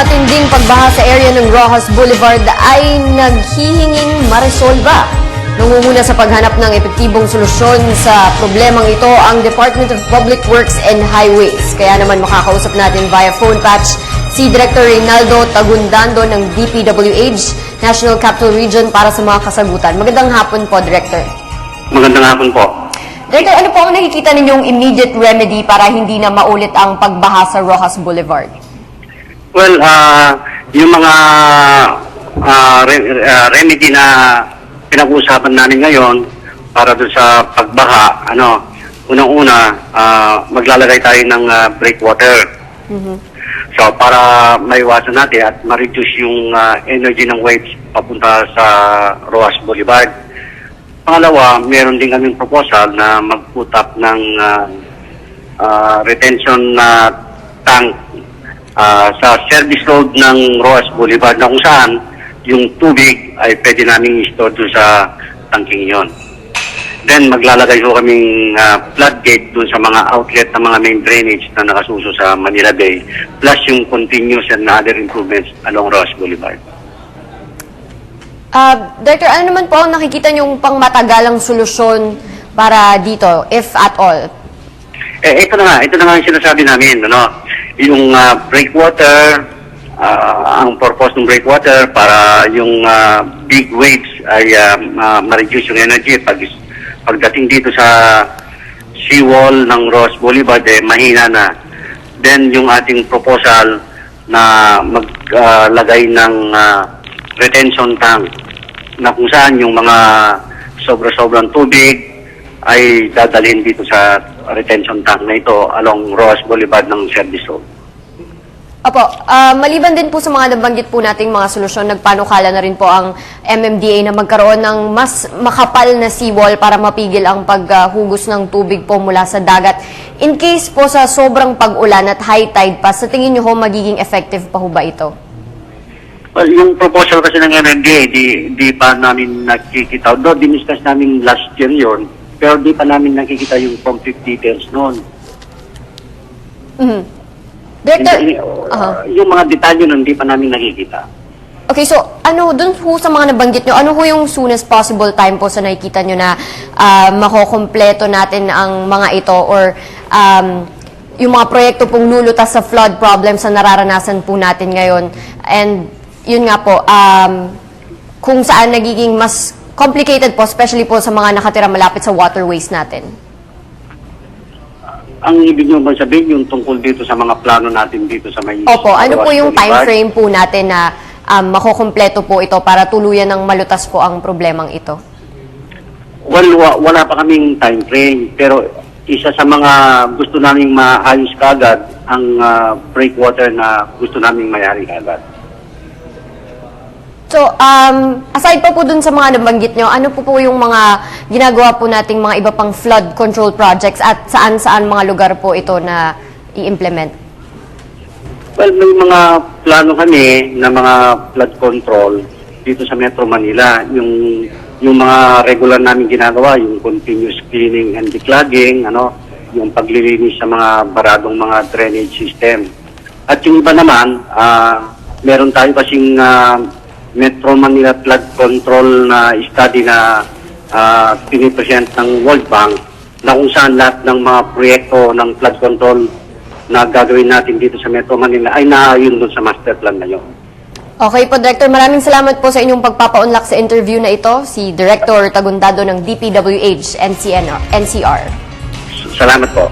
matinding pagbaha sa area ng Rojas Boulevard ay naghihinging maresolba. Nangunguna sa paghanap ng epektibong solusyon sa problemang ito ang Department of Public Works and Highways. Kaya naman makakausap natin via phone patch si Director Reynaldo Tagundando ng DPWH National Capital Region para sa mga kasagutan. Magandang hapon po, Director. Magandang hapon po. Director, ano po ang nakikita ninyong immediate remedy para hindi na maulit ang pagbaha sa Rojas Boulevard? Well, yung mga remedy na pinag-uusapan namin ngayon para doon sa pagbaha, unang-una, maglalagay tayo ng breakwater. So, para maiwasan natin at ma-reduce yung energy ng waves papunta sa Rojas Boulevard. Pangalawa, meron din kaming proposal na mag-put up ng retention tank sa service road ng Rojas Boulevard na kung saan yung tubig ay pwede namin i-store doon sa tangking yon. Then maglalagay ho kaming floodgate doon sa mga outlet ng mga main drainage na nakasuso sa Manila Bay plus yung continuous and other improvements along Rojas Boulevard. Director, ano naman po ang nakikita niyong pangmatagalang solusyon para dito, if at all? Ito na nga yung sinasabi namin, yung breakwater, ang purpose ng breakwater para yung big waves ay ma-reduce yung energy. Pagdating dito sa seawall ng Rojas Boulevard, mahina na. Then yung ating proposal na maglagay ng retention tank na kung saan yung mga sobra-sobrang tubig ay dadalhin dito sa retention tank na ito along Rojas Boulevard ng service road. Opo, maliban din po sa mga nabanggit po nating mga solusyon, nagpanukala na rin po ang MMDA na magkaroon ng mas makapal na seawall para mapigil ang paghugos ng tubig po mula sa dagat. In case po sa sobrang pag-ulan at high tide pa, sa tingin nyo ho magiging effective pa ho ba ito? Well, yung proposal kasi ng MMDA, di pa namin nakikita. Although diniscuss namin last year yun, pero di pa namin nakikita yung complete details noon. Director, yung mga detalye nun, di pa namin nakikita. okay, so dun po sa mga nabanggit nyo, ano ho yung soonest possible time po sa nakikita nyo na makokompleto natin ang mga ito or yung mga proyekto pong lulutas sa flood problems na nararanasan po natin ngayon? And yun nga po, kung saan nagiging mas complicated po, especially po sa mga nakatira malapit sa waterways natin. Ang ibig nyo ba sabihin yung tungkol dito sa mga plano natin dito sa may... Opo, ano po yung time frame po natin na makokompleto po ito para tuluyan ng malutas po ang problemang ito? Well, wala pa kaming time frame, pero isa sa mga gusto naming maayos kagad ang breakwater na gusto naming mayari kagad. So, aside pa po dun sa mga nabanggit nyo, ano po yung mga ginagawa po nating mga iba pang flood control projects at saan-saan mga lugar po ito na i-implement? Well, may mga plano kami na mga flood control dito sa Metro Manila. Yung mga regular namin ginagawa, yung continuous cleaning and declogging, yung paglilinis sa mga baradong mga drainage system. At yung iba naman, meron tayo kasing Metro Manila Flood Control na study na pinipresent ng World Bank na kung saan lahat ng mga proyekto ng flood control na gagawin natin dito sa Metro Manila ay naayon doon sa master plan na yun. Okay po, Director. Maraming salamat po sa inyong pagpapaunlak sa interview na ito, si Director Tagundado ng DPWH NCR. Salamat po.